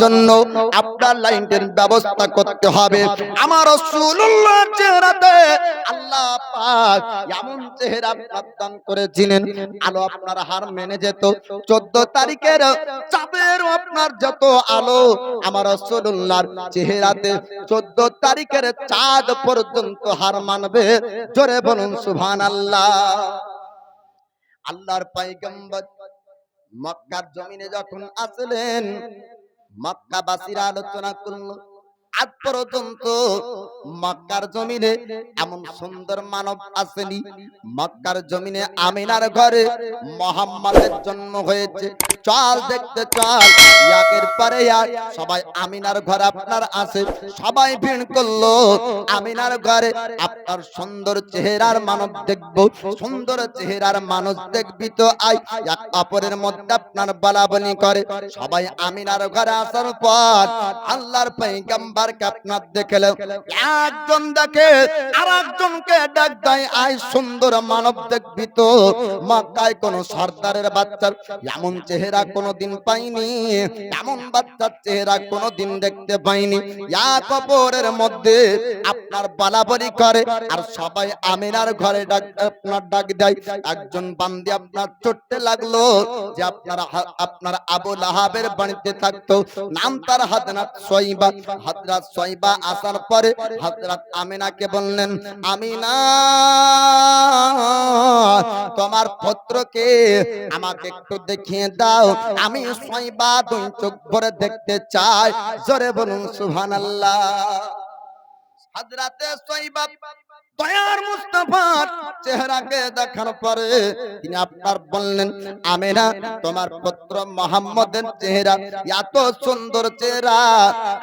জন্য আপনার লাইনের ব্যবস্থা করতে হবে। আমার রাসূলুল্লাহর চেহারাতে আল্লাহ পাক এমন চেহারা প্রদান করেছিলেন, আলো আপনার হার মেনে যেত। 14 তারিখের চাঁদের আপনার যত আলো আমার রাসূলুল্লাহর চেহারাতে 14 তারিখের চাঁদ পর্যন্ত হার মানবে। জোরে বলুন সুবহানাল্লাহ। আল্লাহর পয়গম্বর মক্কার জমিনে যখন আসলেন, মক্কাবাসীরা আলোচনা করল, আজ পর্যন্ত মক্কার জমিনে এমন সুন্দর মানব আসেনি। মক্কার জমিনে আমিনার ঘরে মুহাম্মাদের জন্ম হয়েছে। চল দেখতে চল, একের পরে এক সবাই আমিনার ঘরে আপনার আসে। সবাই ভিড় করলো আমিনার ঘরে। আপনার সুন্দর চেহারার মানব দেখবো, সুন্দর চেহারার মানুষ দেখবি তো আই। এক অপরের মধ্যে আপনার বলাবলি করে। সবাই আমিনার ঘরে আসার পর আল্লাহর পয়গম্বরকে আপনার দেখলো। একজন দেখে আর একজনকে ডাক দেয়, আয় সুন্দর মানব দেখবি তো। মক্কায় কোন সর্দারের বাচ্চার এমন চেহারা কোনোদিন পাইনি, এমন বাচ্চার চেহারা কোনোদিন দেখতে পাইনি। এক অপরের মধ্যে আপনার বলাবলি করে আর সবাই আমিনার ঘরে আপনার ডাক দেয়। একজন বান্দি আপনার চড়তে লাগলো যে আপনার আবু লাহাবের বাড়িতে থাকতো, নাম তার হযরত সয়বা। হযরত সয়বা আসার পরে হযরত আমিনাকে বললেন, আমিনা তোমার পুত্রকে আমাকে একটু দেখিয়ে দাও, আমি সয়বা দুই চোখ ভরে দেখতে চাই। জোরে বলুন সুবহানাল্লাহ। হযরতে সয়বা দয়ার মুস্তাফার চেহারাকে দেখার পরে তিনি আপনার বললেন, আমিনা তোমার পুত্র মুহাম্মদের চেহারা এত সুন্দর চেহারা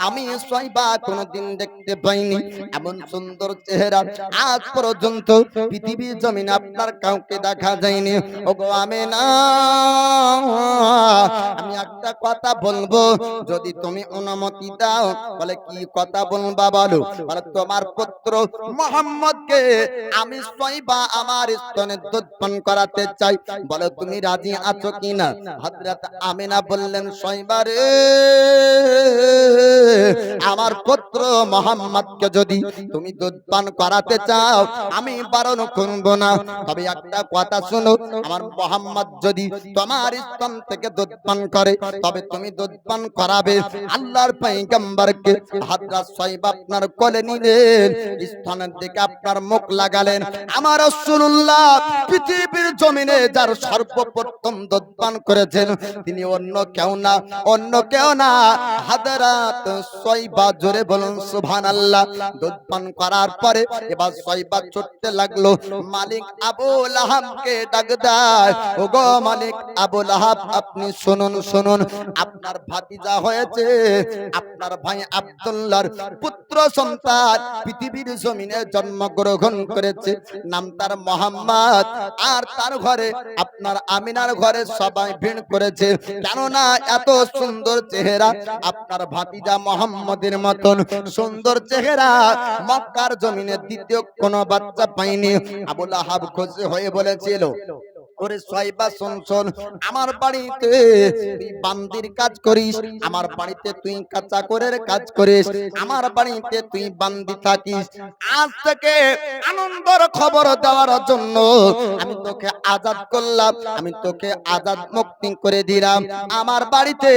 আমি সয়বা কোনোদিন দেখতে পাইনি। এমন সুন্দর চেহারা আজ পর্যন্ত পৃথিবীর জমিনে আপনার কাউকে দেখা যায়নি। ওগো আমিনা, আমি একটা কথা বলবো, যদি তুমি অনুমতি দাও। বলে কি কথা বলবা বলো? বলে তোমার পুত্র মুহাম্মদকে আমি সয়বা আমার স্তনে দুধ পান করাতে চাই। বলে তুমি রাজি আছো কিনা? হযরত আমিনা বললেন, সয়বা রে, আমার পুত্র মুহাম্মদকে যদি তুমি দুধ পান করাতে চাও আমি বারণ করব না, তবে একটা কথা শোনো, আমার মুহাম্মদ যদি তোমার স্তন থেকে দুধ পান করে তবে তুমি দুধ পান করাবে। আল্লাহর পয়গম্বরকে হযরত সয়বা আপনার কোলে নিলেন, স্তনের দিকে আপনার মুখ লাগালেন। আমার রাসূলুল্লাহ পৃথিবীর জমিনে যার সর্বপ্রথম দুধ পান করেছেন তিনি অন্য কেউ না, অন্য কেউ না, হযরত সয়বা। জোরে বলুন সুবহানাল্লাহ। দুধ পান করার পরে এবার সয়বা ছুটতে লাগলো, মালিক আবু লাহাবকে ডাক দেয়, ওগো মালিক আবু লাহাব, আপনি শুনুন শুনুন, আপনার ভাতিজা হয়েছে, আপনার ভাই আব্দুল্লাহর পুত্র সন্তান পৃথিবীর জমিনে জন্মগ্রহণ করেছে, নাম তার মুহাম্মদ। আর তার ঘরে আপনার আমিনার ঘরে সবাই ভিড় করেছে, কেননা এত সুন্দর চেহারা আপনার ভাতিজা মুহাম্মদের মতন সুন্দর চেহারা মক্কার জমিনে দ্বিতীয় কোন বাচ্চা পায়নি। আবু লাহাব খুশি হয়ে বলেছিল, ওরে সয়বা শোন শোন, আমার বাড়িতে তুই বান্দির কাজ করিস, আমার বাড়িতে তুই কাঁচাকরের কাজ করিস, আমার বাড়িতে তুই বান্দি থাকিস। আজ থেকে আনন্দের খবর দেওয়ার জন্য আমি তোকে আজাদ করলাম, আমি তোকে আজাদ মুক্তি করে দিলাম। আমার বাড়িতে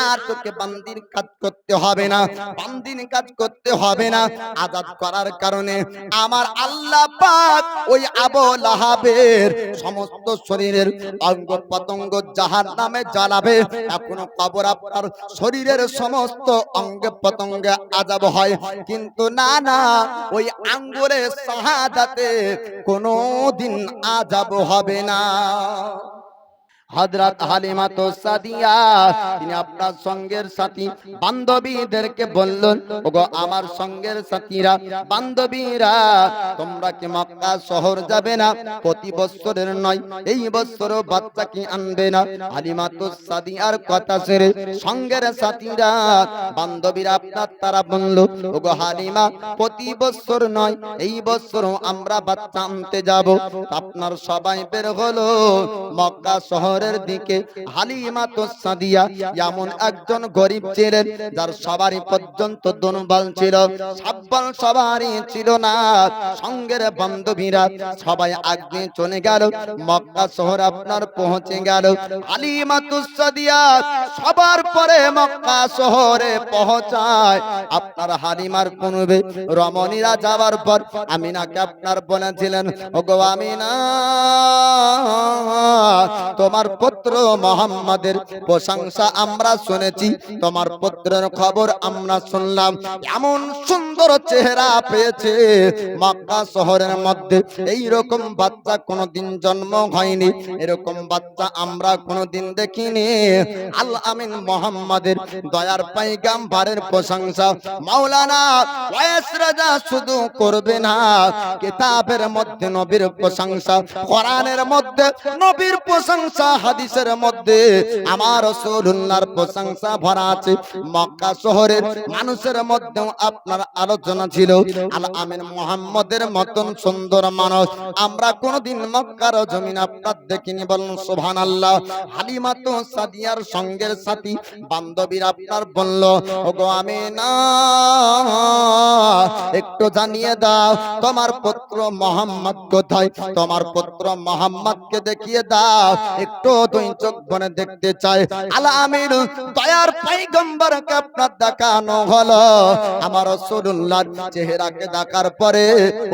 আর তোকে বান্দির কাজ করতে হবে না, বান্দির কাজ করতে হবে না। আজাদ করার কারণে আমার আল্লাহ পাক ওই আবু লাহাবের সমস্ত শরীরের অঙ্গ প্রত্যঙ্গ জাহান্নামে জ্বালাবে। এখনো কবর আপনার শরীরের সমস্ত অঙ্গ প্রত্যঙ্গে আযাব হয়, কিন্তু না না, ওই আঙ্গুরে শাহাদাতে কোনোদিন আযাব হবে না। হযরত হালিমা তো সাদিয়া তিনি আপনার সঙ্গের সাথী বান্ধবীদেরকে বললেন, ওগো আমার সঙ্গের সাথীরা, বান্ধবীরা, তোমরা কি মক্কা শহর যাবে না? প্রতি বছরের নয়, এই বছরও বাচ্চা কি আনবে না? হালিমা তো সাদিয়ার কথা শুনে সঙ্গের সাথীরা বান্ধবীরা আপনার তারা বলল, ওগো হালিমা, প্রতি বছর নয়, এই বছরও আমরা বাচ্চা আনতে যাব। আপনার সবাই বের হলো মক্কা শহর শহরের দিকে হালিমা সাদিয়া এমন একজন গরিব ছিলেন যার সবারই পর্যন্ত দুর্বল ছিল, সাব্বাল সবারই ছিল না। সঙ্গের বান্ধবীরা সবাই আগে চলে গেল, মক্কা শহর আপনার পৌঁছে গেল। হালিমা সাদিয়া সবার পরে মক্কা শহরে পৌঁছায়। আপনার হালিমার পূর্বে রমণীরা যাওয়ার পর আমিনাকে আপনার বলেছিলেন, ওগো আমিনা, তোমার পুত্র মুহাম্মাদের প্রশংসা আমরা শুনেছি, তোমার পুত্রের খবর আমরা শুনলাম। এমন সুন্দর চেহারা পেয়েছে, মক্কা শহরের মধ্যে এইরকম বাচ্চা কোনোদিন জন্ম হয়নি, এরকম বাচ্চা আমরা কোনোদিন দেখিনি। আল আমিন মুহাম্মাদের দয়ার পয়গম্বরের প্রশংসা মাওলানা ওয়াইস রাজা শুধু করবে না, কিতাবের মধ্যে নবীর প্রশংসা, কোরআনের মধ্যে নবীর প্রশংসা, হাদিসের মধ্যে আমার রাসূলুল্লাহর প্রশংসা ভরা আছে। মক্কা শহরের মানুষের মধ্যেও আপনার আলোচনা ছিল, আল আমিন মুহাম্মাদের মতন সুন্দর মানুষ আমরা কোনোদিন মক্কার জমিন আপনার দেখিনি। বলুন সুবহানাল্লাহ। হালিমা সাদিয়ার সঙ্গের সাথী বান্ধবীর আপনার বলল, ওগো আমিনা, একটু জানিয়ে দাও তোমার পুত্র মুহাম্মদ কোথায়, তোমার পুত্র মুহাম্মদকে দেখিয়ে দাও, একটু দুই চোখ বনে দেখতে চাই। আল আমিন দয়ার পয়গম্বরকে আপনার দেখানো হলো। আমার রাসূলুল্লাহর চেহারাকে দেখার পরে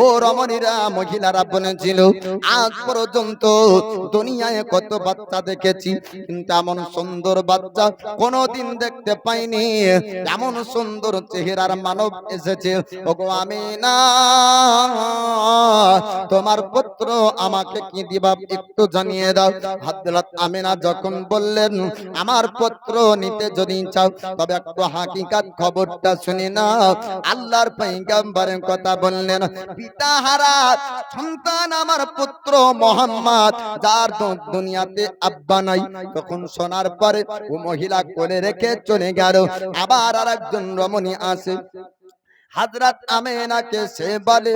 ও রমণীরা মহিলারা বলেছিল, আজ পর্যন্ত দুনিয়ায় কত বাচ্চা দেখেছি, কিন্তু এমন সুন্দর বাচ্চা কোনোদিন দেখতে পাইনি, এমন সুন্দর চেহারার মানব এসেছে। ওগো আমিনা, তোমার পুত্র আমাকে কি দিবা একটু জানিয়ে দাও। হযরত আমিনা যখন বললেন, আমার পুত্র নিতে যদি চাও তবে একটু হাকিকাত খবরটা শুনে নাও। আল্লাহর পয়গম্বরের কথা বললেন, পিতাহারা সন্তান আমার পুত্র মুহাম্মদ, যার দুনিয়াতে আব্বা নাই। তখন শোনার পরে ও মহিলা কোলে রেখে চলে গেল। আবার আরেকজন রমণী আসে, হযরত আমিনাকে সে বলে,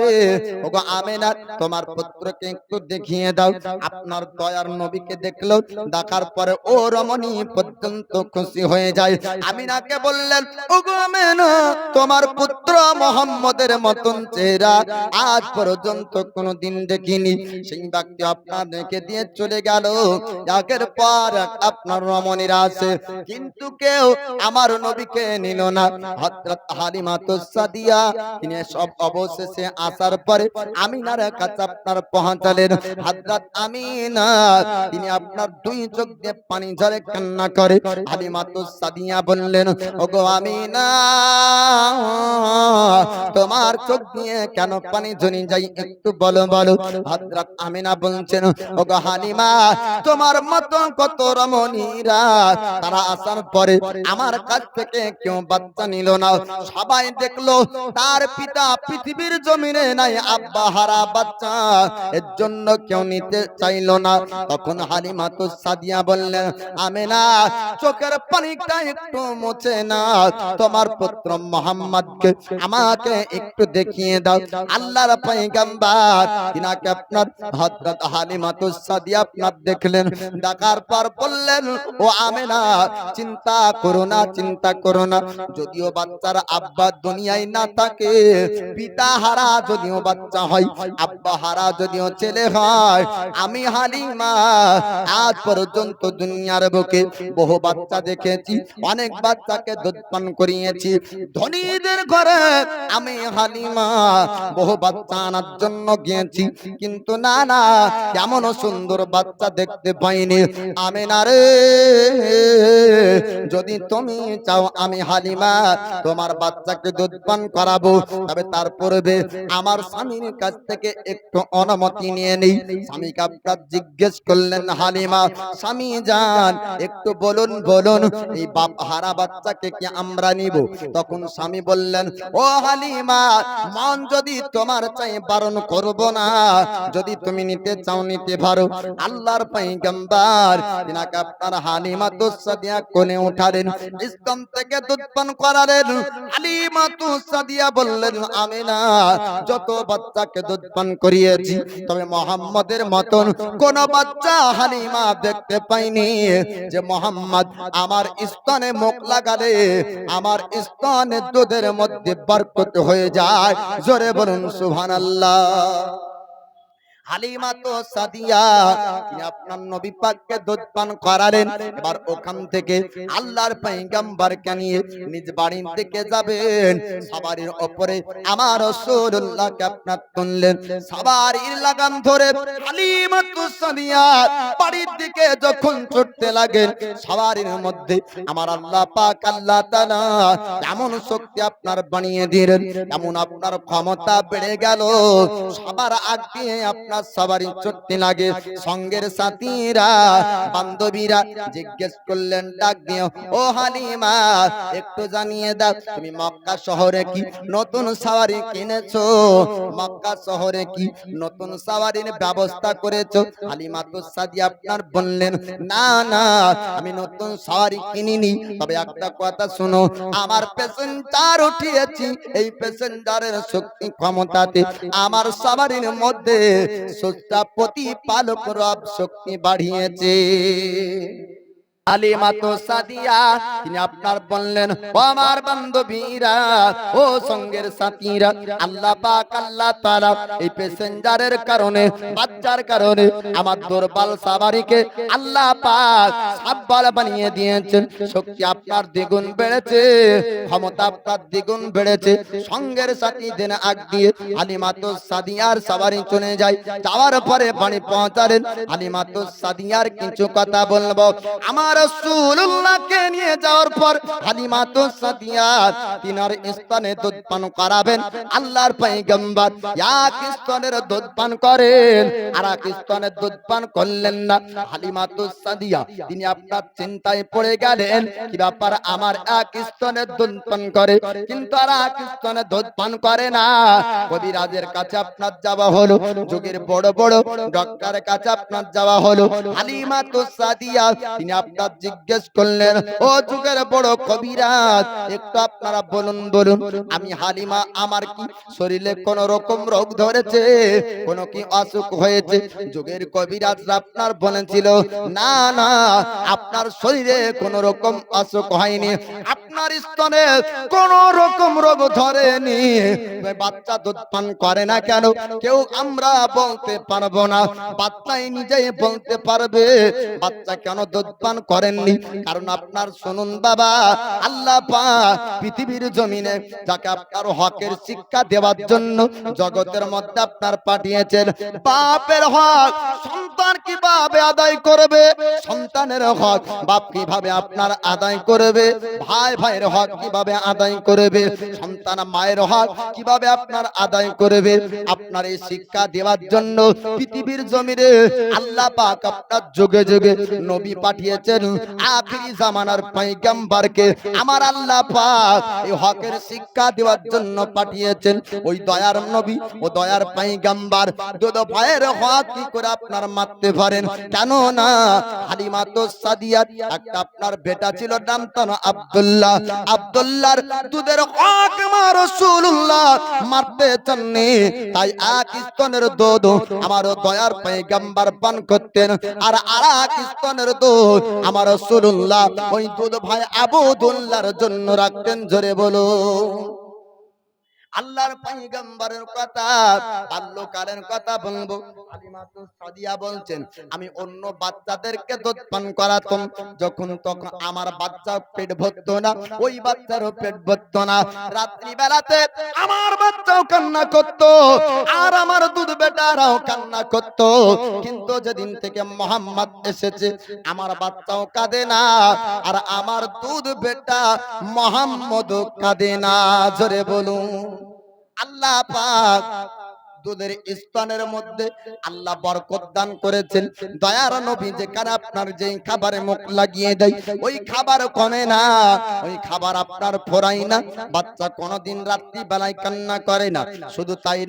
ওগো আমিনা, তোমার পুত্রকে একটু দেখিয়ে দাও। আপনার দয়ার নবীকে দেখলো, দেখার পরে ও রমণী পর্যন্ত খুশি হয়ে যায়। আমিনাকে বললেন, ওগো আমিনা, তোমার পুত্র মুহাম্মদের মতন চেহারা আজ পর্যন্ত কোনোদিন দেখিনি। সেই ব্যক্তি আপনার রেখে দিয়ে চলে গেল। একের পর আপনার রমণীরা আছে, কিন্তু কেউ আমার নবীকে নিল না। হযরত হালিমা সাদিয়া তিনি সব অবশেষে আসার পরে আমিনার কাছে আপনার পৌঁছালেন। হযরত আমিনা তিনি আপনার দুই চোখ দিয়ে পানি ঝরে কান্না করে। হালিমা সাদিয়া বললেন, ওগো আমিনা, তোমার চোখ দিয়ে কেন পানি ঝরে যায় একটু বলো বলো। হযরত আমিনা বলছেন, ওগো হালিমা, তোমার মত কত রমণীরা তারা আসার পরে আমার কাছ থেকে কেউ বাচ্চা নিল না। সবাই দেখলো তার পিতা পৃথিবীর জমিনে নাই, আব্বা হারা বাচ্চা, এর জন্য কেউ নিতে চাইলো না। তখন হালিমা সাদিয়া বললেন, আমিনা, চোখের পানিটা একটু মুছে না, তোমার পুত্র মুহাম্মদকে আমাকে একটু দেখিয়ে দাও। আল্লাহর পয়গম্বর তিনাকে আপনার হযরত হালিমা সাদিয়া আপনার দেখলেন, দেখার পর বললেন, ও আমিনা, চিন্তা করো না, চিন্তা করো না। যদিও বাচ্চার আব্বা দুনিয়ায় না থাকে, পিতা হারা যদিও বাচ্চা হয়, আব্বা হারা যদিও ছেলে হয়, আমি হালিমা আজ পর্যন্ত দুনিয়ার বুকে বহু বাচ্চা দেখেছি, অনেক বাচ্চাকে দুধ পান করিয়েছি। ধনীদের ঘরে আমি হালিমা বহু বাচ্চা আনার জন্য গিয়েছি, কিন্তু না না, এমন সুন্দর বাচ্চা দেখতে পাইনি। আমিনা রে, যদি তুমি চাও আমি হালিমা তোমার বাচ্চাকে দুধ পান করাবো, তবে তার পূর্বে আমার স্বামীর কাছ থেকে একটু অনুমতি নিয়ে নেই। স্বামীকে আপনার জিজ্ঞেস করলেন, হালিমা স্বামী জান, একটু বলুন বলুন, এই বাপ হারা বাচ্চাকে কি আমরা নিব? তখন স্বামী বললেন, ও হালিমা, মন যদি তোমার চাই বারণ করব না, যদি তুমি নিতে চাও নিতে পারো। আল্লাহর পয়গম্বর তিনাকে আপনার হালিমা সাদিয়া কোলে উঠালেন, স্তন থেকে দুধ পান করালেন। হালিমা সাদিয়া বললেন, আমি না যত বাচ্চাকে দুধ পান করিয়েছি, তবে মোহাম্মদের মতন কোন বাচ্চা হালিমা দেখতে পাইনি যে মোহাম্মদ আমার স্তনে মুখ লাগালে আমার স্তনে দুধের মধ্যে বরকত হয়ে যায়। জোরে বলুন সুবহানাল্লাহ। হালিমা তো সাদিয়া তিনি আপনার নবী পাককে দুধ পান করালেন। এবার ওখান থেকে আল্লাহর পয়গম্বরকে নিয়ে নিজ বাড়ি থেকে যাবেন, সবারির উপরে আমার রাসূলুল্লাহকে আপনার তুললেন। সবারির লাগাম ধরে হালিমা তো সাদিয়া বাড়ির দিকে যখন ছুটতে লাগেন, সবারির মধ্যে আমার আল্লাহ পাক আল্লাহ তাআলা এমন শক্তি আপনার বানিয়ে দিলেন, এমন আপনার ক্ষমতা বেড়ে গেল, সবার আগে আপনার সবারই ছুটতে লাগে। সঙ্গের সাথীরা বান্ধবীরা জিজ্ঞেস করলেন ডাক দিও, ও হালিমা একটু জানিয়ে দাও তুমি মক্কা শহরে কি নতুন সওয়ারি কিনেছো? মক্কা শহরে কি নতুন সওয়ারির ব্যবস্থা করেছো? হালিমা তো সাদিয়া আপনার বললেন, না না আমি নতুন সওয়ারি কিনিনি, তবে একটা কথা শুনো, আমার প্যাসেঞ্জার উঠিয়েছি, এই প্যাসেঞ্জারের শক্তি ক্ষমতাতে আমার সওয়ারির মধ্যে সত্তা প্রতিপালক রব শক্তি বাড়িয়েছে। হালিমা তো সাদিয়া তিনি আপনার বললেন, ও আমার বান্ধবীরা, ও সঙ্গের সাথীরা, আল্লাহ পাক আল্লাহ তাআলা এই প্যাসেঞ্জারের কারণে, বাচ্চার কারণে আমার দুর্বল সওয়ারিকে আল্লাহ পাক সাব্বাল বানিয়ে দিয়েছেন। শক্তি আপনার দ্বিগুণ বেড়েছে, ক্ষমতা আপনার দ্বিগুণ বেড়েছে। সঙ্গের সাথী দেন আগ দিয়ে হালিমা তো সাদিয়ার সওয়ারি চলে যায়। যাওয়ার পরে বাড়ি পৌঁছালেন। হালিমা তো সাদিয়ার কিছু কথা বলবো। আমার রাসূলুল্লাহকে নিয়ে যাওয়ার পর হালিমা তো সাদিয়া তিনার স্তনে দুধ পান করাবেন। আল্লাহর পয়গম্বর এক স্তনের দুধ পান করেন, আর এক স্তনের দুধ পান করলেন না। হালিমা তো সাদিয়া তিনি আপনার চিন্তায় পড়ে গেলেন, কি ব্যাপার, আমার এক স্তনের দুধ পান করে কিন্তু আর এক স্তনের দুধ পান করে না। কবিরাজের কাছে আপনার যাওয়া হলো, যুগের বড় বড় ডক্টরের কাছে আপনার যাওয়া হলো। হালিমা তো সাদিয়া তিনি আপনার জিজ্ঞেস করলেন, ও যুগের বড় কবিরাজ, একটু আপনারা বলুন বলুন আমি হালিমা আমার কি শরীরে কোন রকম রোগ ধরেছে, কোন কি অসুখ হয়েছে? যুগের কবিরাজ আপনার বলেছিল, না না আপনার শরীরে কোন রকম অসুখ হয়নি, আপনার স্তনে কোন রকম রোগ ধরেনি। বাচ্চা দুধ পান করে না কেন কেউ আমরা বলতে পারবো না, বাচ্চাই নিজেই বলতে পারবে বাচ্চা কেন দুধ পান করেননি। কারণ আপনার শুনুন বাবা, আল্লাহ পাক পৃথিবীর জমিনে যাকে আপনার হকের শিক্ষা দেওয়ার জন্য জগতের মধ্যে আপনার পাঠিয়েছেন। বাপের হক সন্তান কিভাবে আদায় করবে, সন্তানের হক বাপ কিভাবে আপনার আদায় করবে, ভাই ভাইয়ের হক কিভাবে আদায় করবে, সন্তান মায়ের হক কিভাবে আপনার আদায় করবে, আপনার এই শিক্ষা দেওয়ার জন্য পৃথিবীর জমিনে আল্লাহ পাক আপনার যুগে যুগে নবী পাঠিয়েছেন। আখিরি জামানার পয়গম্বরকে আমার আল্লাহ পাক এই হকের শিক্ষা দেওয়ার জন্য পাঠিয়েছেন। ওই দয়ার নবী ও দয়ার পয়গম্বর দুধ ভাইয়ের হক কি করে আপনার মারতে পারেন? কেন না হালিমা তো সাদিয়া একটা আপনার বেটা ছিল, নাম তার আব্দুল্লাহ। আব্দুল্লাহর দুধের হক আমার রাসূলুল্লাহ মারতে চাননি, তাই এক স্তনের দুধ আমার দয়ার পয়গম্বর পান করতেন, আর আরেক স্তনের দুধ আমার রাসূলুল্লাহ ওই দুধ ভাই আবদুল্লাহর জন্য রাখতেন। জোরে বলো আল্লাহর পয়গম্বরের কথা, বাল্যকালের কথা বলবো। হালিমা তো সাদিয়া বলছেন, আমি অন্য বাচ্চাদেরকে দুধ পান করাতাম, যখন তখন আমার বাচ্চা পেট ভরতো না, ওই বাচ্চারও পেট ভরতো না। রাত্রি বেলাতে আমার বাচ্চাও কান্না করতো, আর আমার দুধ বেটারাও কান্না করতো। কিন্তু যেদিন থেকে মোহাম্মদ এসেছে আমার বাচ্চাও কাঁদে না, আর আমার দুধ বেটা মোহাম্মদও কাঁদে না। জোরে বলুন আল্লাহ পাক দুধের স্তনের মধ্যে আল্লাহ বরকত দান করেছেন। দয়ার নবী যেখানে আপনার যেই খাবারে মুখ লাগিয়ে দেয় ওই খাবার কমে না, ওই খাবার আপনার ফোরাই না। বাচ্চা কোনোদিন রাত্রি বেলায় কান্না করে না। শুধু তাই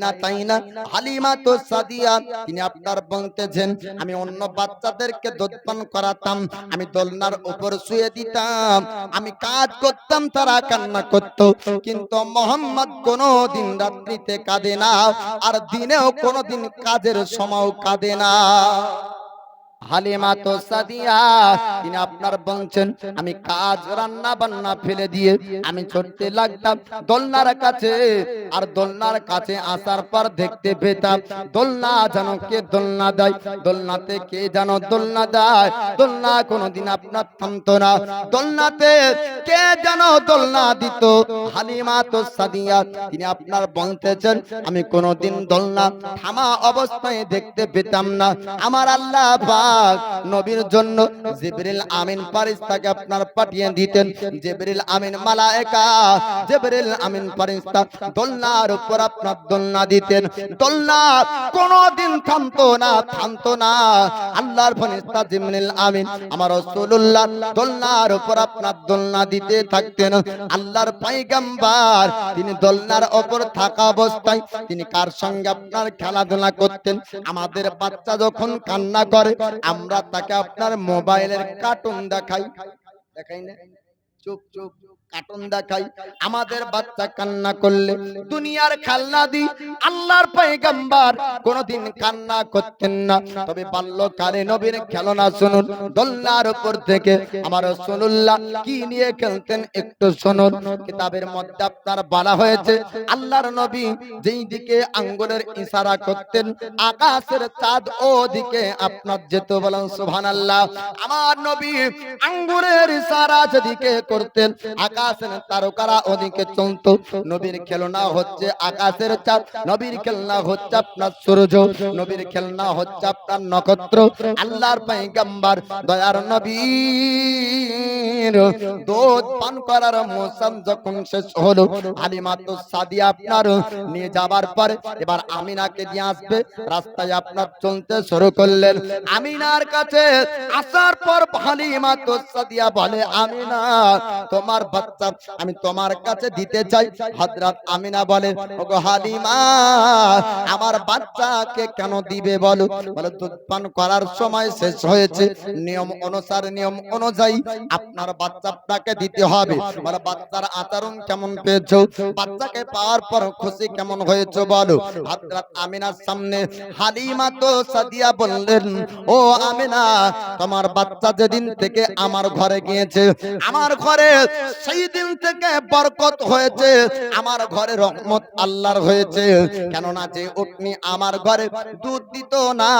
না, হালিমা তো সাদিয়া তিনি আপনার বলতেছেন, আমি অন্য বাচ্চাদেরকে দুধ পান করাতাম, আমি দোলনার উপর শুয়ে দিতাম, আমি কাজ করতাম, তারা কান্না করত, কিন্তু মোহাম্মদ কোনোদিন রাত্রিতে কাঁদে না, আর দিনেও কোনোদিন কাজের সময়ও কাঁদে না। হালিমা তো সাদিয়া তিনি আপনার বলছেন, আমি কাজ রান্না বান্না ফেলে দিয়ে আমি ছুটতে লাগতাম দোলনার কাছে, আর দোলনার কাছে আসার পর দেখতে পেতাম দোলনা যেন কে দোলনা দেয়, দোলনাতে কে যেন দোলনা দেয়, দোলনা কোনোদিন আপনার থামতো না, দোলনাতে কে যেন দোলনা দিত। হালিমা তো সাদিয়া তিনি আপনার বলতেছেন, আমি কোনোদিন দোলনা থামা অবস্থায় দেখতে পেতাম না। আমার আল্লাহ নবীর জন্য জিবরিল আমিন ফেরেশতাকে আপনার পাঠিয়ে দিতেন। জিবরিল আমিন মালায়েকা, জিবরিল আমিন ফেরেশতা দোলনার উপর আপনার দোলনা দিতেন। দোলনা কোনদিন থামতো না। আল্লাহর ফেরেশতা জিবরিল আমিন আমার রাসূলুল্লাহ দোলনার উপর আপনার দোলনা দিতে থাকতেন। আল্লাহর পয়গম্বর তিনি দোলনার উপর থাকা অবস্থায় তিনি কার সঙ্গে আপনার খেলাধুলা করতেন। আমাদের বাচ্চা যখন কান্না করে আমরা তাকে আপনার মোবাইলের কার্টুন দেখাই না, চুপ চুপ কার্টুন দেখাই। আমাদের বাচ্চা কান্না করলে দুনিয়ার খেলনা দি, আল্লাহর পয়গম্বর কোনদিন কান্না করতেন না। তবে বাল্যকালে নবীর খেলনা শুনুন, দোলনার উপর থেকে আমার রাসূলুল্লাহ কি নিয়ে খেলতেন একটু শুনুন। কিতাবের মধ্যে আপনার বলা হয়েছে আল্লাহর নবী যেই দিকে আঙ্গুলের ইশারা করতেন আকাশের চাঁদ ওদিকে আপনার যেত। বলেন সুবহানাল্লাহ। আমার নবী আঙ্গুলের ইশারা যেদিকে করতেন আকাশের তারকারা ওদিকে চলতো। নবীর খেলনা হচ্ছে আকাশের চাঁদ, নবীর খেলনা হচ্ছে আপনার সূর্য, নবীর খেলনা হচ্ছে আপনার নক্ষত্র। আল্লাহর পয়গম্বর দয়ার নবীর দুধ পান করার মৌসুম যখন শেষ হলো, হালিমা তো সাদিয়া আপনার নিয়ে যাবার পরে এবার আমিনাকে দিয়ে আসবে, রাস্তায় আপনার চলতে শুরু করলেন। আমিনার কাছে আসার পর হালিমা তো সাদিয়া বলে, আমিনা তোমার বাচ্চা আমি তোমার কাছে দিতে চাই। হযরত আমিনা বলে, ওগো হালিমা আমার বাচ্চাকে কেন দিবে বলো? বলে দুধ পান করার সময় শেষ হয়েছে, নিয়ম অনুযায়ী আপনার বাচ্চাটাকে দিতে হবে। বলে বাচ্চার আচরণ কেমন পেয়েছো? বাচ্চাকে পাওয়ার পর খুশি কেমন হয়েছে বলো? হযরত আমিনার সামনে হালিমা তো সাদিয়া বললেন, ও আমিনা তোমার বাচ্চা যেদিন থেকে আমার ঘরে গিয়েছে, আমার ঘরে সেই দিন থেকে বরকত হয়েছে, আমার ঘরে রহমত আল্লাহর হয়েছে। কেননা যে উটনি আমার ঘরে দুধ দিত না,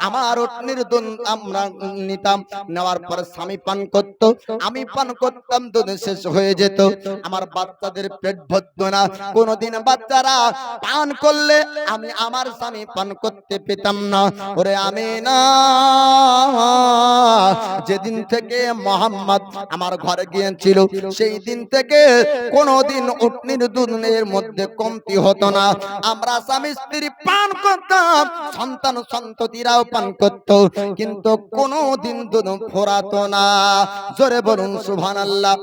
আমার উটনির দুধ আমরা নিতাম, নেওয়ার পর স্বামী পান করত, আমি পান করতাম, দুধ শেষ হয়ে যেত, আমার বাচ্চাদের পেট ভরত না। কোনদিন বাচ্চারা পান করলে আমি আমার স্বামী পান করতে পেতাম না। ওরে আমিনা যেদিন থেকে মোহাম্মদ আমার ঘরে গিয়েছিল সেই দিন থেকে কোনদিন উটনির দুধের মধ্যে কমতি হতো না। আমরা স্বামী স্ত্রী পান করতাম, সন্তান সন্ততিরাও পান করত, কিন্তু কোনদিন দুধ ফোরাতো না। জোরে বলুন সুবহানাল্লাহ।